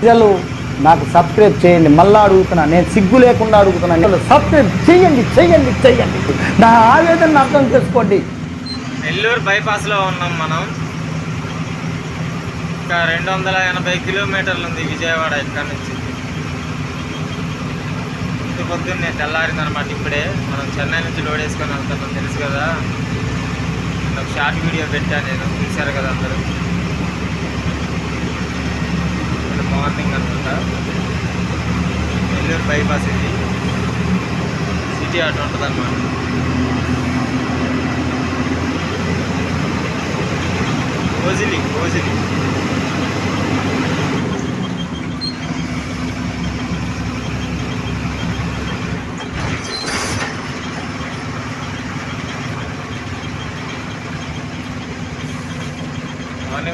ప్రజలు నాకు సబ్స్క్రైబ్ చేయండి. మళ్ళీ అడుగుతున్నా, నేను సిగ్గు లేకుండా అడుగుతున్నాను, సబ్స్క్రైబ్ చేయండి చేయండి చేయండి. నా ఆవేదన అర్థం చేసుకోండి. నెల్లూరు బైపాస్లో ఉన్నాం మనం. ఇంకా 280 కిలోమీటర్లు ఉంది విజయవాడ ఇక్కడ నుంచి. పొద్దున్నే తెల్లారిందనమాట. ఇప్పుడే మనం చెన్నై నుంచి లోడ్ వేసుకొని వెళ్తున్నాం, తెలుసు కదా. ఒక షార్ట్ వీడియో పెట్టాను నేను, చూశారు కదా అందరూ. మార్నింగ్ అనుకుంటా. నెల్లూరు బైపాస్ ఇది, సిటీ అటు ఉంటుంది అన్నమాట. ఓజిలి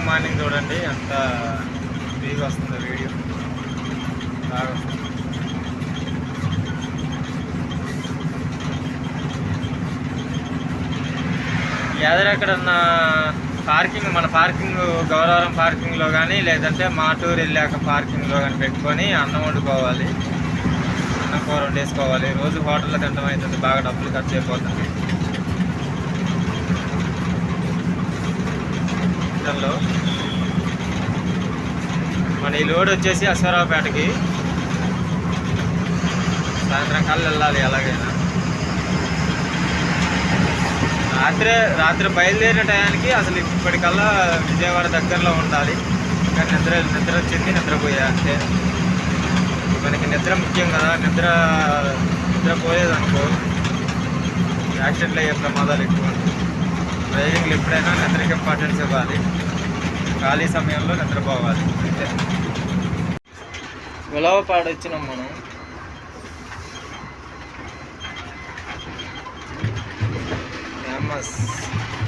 మార్నింగ్ చూడండి ఎంత ఫ్రీగా వస్తుందో వీడియో, బాగా వస్తుంది. ఎక్కడన్నా పార్కింగ్, మన పార్కింగ్ గౌరవరం పార్కింగ్లో కానీ, లేదంటే మాటూరు వెళ్ళాక పార్కింగ్లో కానీ పెట్టుకొని అన్నం వండుకోవాలి, అన్నం కూర వండేసుకోవాలి. రోజు హోటల్లో తినడం అవుతుంది, బాగా డబ్బులు ఖర్చు అయిపోతుంది. మన ఈ లోడ్ వచ్చేసి అశ్వరావుపేటకి సాయంత్రం కల్లా వెళ్ళాలి ఎలాగైనా. రాత్రి బయలుదేరిన టయానికి అసలు ఇప్పటికల్లా విజయవాడ దగ్గరలో ఉండాలి. కానీ నిద్ర వచ్చింది, నిద్రపోయా అంతే. మనకి నిద్ర ముఖ్యం కదా. నిద్రపోయేదనుకో యాక్సిడెంట్లు అయ్యే ప్రమాదాలు ఎక్కువ. డ్రైవింగ్లో ఎప్పుడైనా నిద్రకి ఇంపార్టెన్స్ ఇవ్వాలి, ఖాళీ సమయంలో నిద్రపోవాలి అంతే. ఉలవపాడు వచ్చినాం మనం.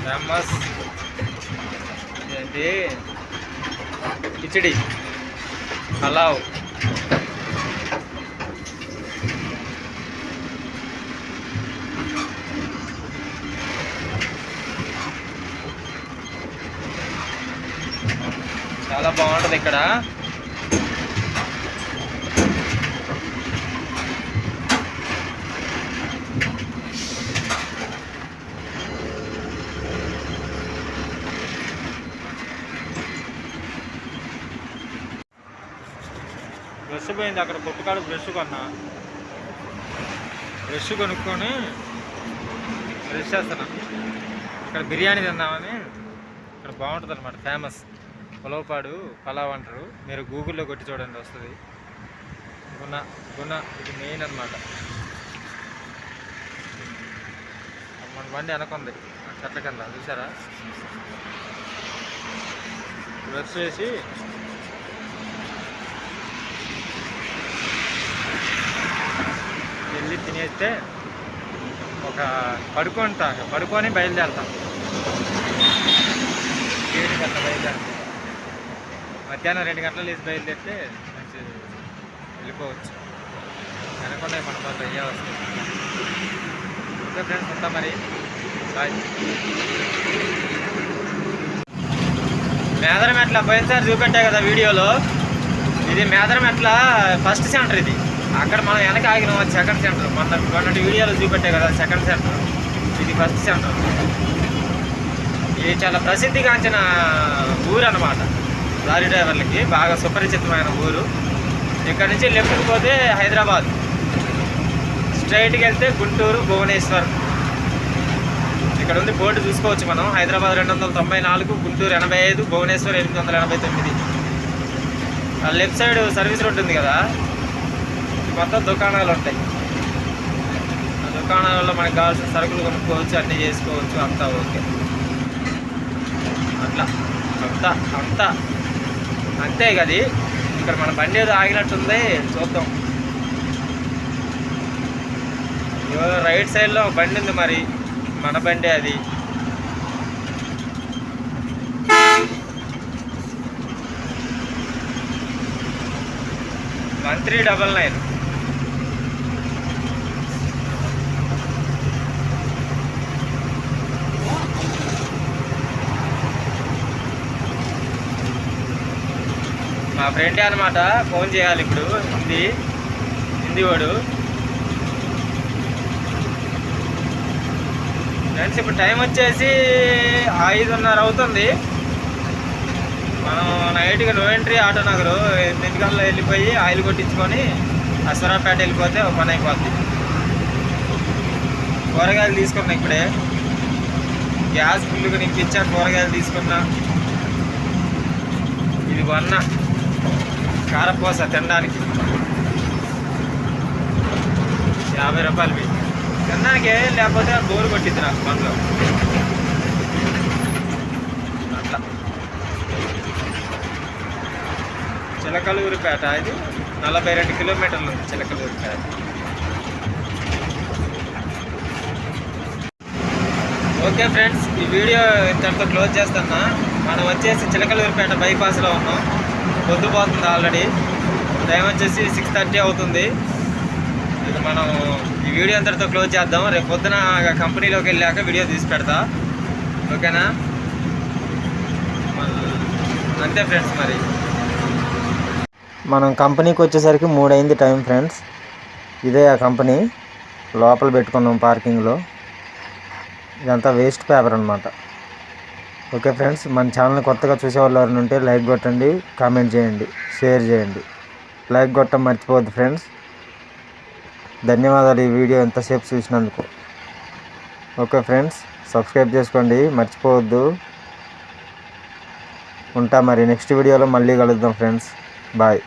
ఫేమస్ ఏంటి, కిచిడి, పలావ్. చాలా బాగుంటుంది ఇక్కడ. బ్రష్ పోయింది అక్కడ, కొట్టుకాడు బ్రష్ కొన్నా. బ్రష్ కొనుక్కొని బ్రష్ చేస్తున్నా. ఇక్కడ బిర్యానీ తిందామని. ఇక్కడ బాగుంటుంది అనమాట, ఫేమస్. ఉలవపాడు పలావ్ అంటారు, మీరు గూగుల్లో కొట్టి చూడండి వస్తుంది. గుణ ఇది మెయిన్ అనమాట. మన బండి వెనకుంది చెట్ల కింద, చూసారా. బ్రష్ వేసి వెళ్ళి తినేస్తే ఒక పడుకొని బయలుదేరుతాం. 7 గంటల బయలుదేరుతాం. మధ్యాహ్నం 2 గంటలు లేచి బయలుదేరితే మంచి వెళ్ళిపోవచ్చు. వెనకుండా మన పనులు అయ్యే వస్తుంది. ఓకే ఫ్రెండ్స్, ఉంటాం మరి. బాయ్. మేదరమెట్ల పోయినసారి చూపెట్టా కదా వీడియోలో. ఇది మేదరమెట్ల ఫస్ట్ సెంటర్. ఇది అక్కడ మనం వెనక ఆగినాం, అది సెకండ్ సెంటర్. మొన్నటి వీడియోలో చూపెట్టే కదా సెకండ్ సెంటర్, ఇది ఫస్ట్ సెంటర్. ఇది చాలా ప్రసిద్ధిగాంచిన ఊరు అన్నమాట. లారీ డ్రైవర్లకి బాగా సుపరిచితమైన ఊరు. ఇక్కడ నుంచి లెఫ్ట్కి పోతే హైదరాబాద్, స్ట్రైట్కి వెళ్తే గుంటూరు, భువనేశ్వర్. ఇక్కడ ఉంది బోర్డు, చూసుకోవచ్చు మనం. Hyderabad 294, Guntur 85, Bhubaneswar 889. Left side service road ఉంది కదా, మొత్తం దుకాణాలు ఉంటాయి. ఆ దుకాణాలలో మనకు కావాల్సిన సరుకులు కొనుక్కోవచ్చు, అన్నీ చేసుకోవచ్చు. అంతా ఓకే. అట్లా అంతా అంతే కది. ఇక్కడ మన బండి ఏదో ఆగినట్టుంది, చూద్దాం. రైట్ సైడ్లో బండి ఉంది, మరి మన బండి అది. మంత్రి 99. ఫ్రెండే అనమాట. ఫోన్ చేయాలి ఇప్పుడు. హిందీ వాడు. ఫ్రెండ్స్ ఇప్పుడు టైం వచ్చేసి 5:30 అవుతుంది. మనం నైట్గా నో ఎంట్రీ ఆటో నగరు 8 గంటల్లో వెళ్ళిపోయి ఆయిల్ కొట్టించుకొని అశ్వరాపేట వెళ్ళిపోతే ఒక పని అయిపోద్ది. కూరగాయలు తీసుకున్నా ఇప్పుడే. గ్యాస్ ఫుల్గా నింపించా. కూరగాయలు తీసుకున్నా. ఇది కొన్నా కారపూస తినడానికి 50 రూపాయలు తినడానికి. లేకపోతే బోరు కొట్టింది నాకు మనలో. అట్లా చిలకలూరిపేట. ఇది 42 కిలోమీటర్లు ఉంది చిలకలూరిపేట. ఓకే ఫ్రెండ్స్, ఈ వీడియో ఇంతటితో క్లోజ్ చేస్తున్నా. మనం వచ్చేసి చిలకలూరిపేట బైపాస్లో ఉన్నాం. పొద్దుపోతుంది ఆల్రెడీ. టైం వచ్చేసి 6:30 అవుతుంది. ఇక మనం ఈ వీడియో అంతటితో క్లోజ్ చేద్దాం. రేపు పొద్దున కంపెనీలోకి వెళ్ళాక వీడియో తీసి పెడతా. ఓకేనా? అంతే ఫ్రెండ్స్. మరి మనం కంపెనీకి వచ్చేసరికి 3 అయింది టైం ఫ్రెండ్స్. ఇదే ఆ కంపెనీ. లోపల పెట్టుకున్నాం పార్కింగ్లో. ఇదంతా వేస్ట్ పేపర్ అనమాట. ఓకే ఫ్రెండ్స్, మన ఛానల్ని కొత్తగా చూసేవాళ్ళు ఎవరైనా ఉంటే లైక్ కొట్టండి, కామెంట్ చేయండి, షేర్ చేయండి. లైక్ కొట్టడం మర్చిపోవద్దు ఫ్రెండ్స్. ధన్యవాదాలు ఈ వీడియో ఎంతసేపు చూసినందుకు. ఓకే ఫ్రెండ్స్, సబ్స్క్రైబ్ చేసుకోండి మర్చిపోవద్దు. ఉంటా మరి. నెక్స్ట్ వీడియోలో మళ్ళీ కలుద్దాం ఫ్రెండ్స్. బాయ్.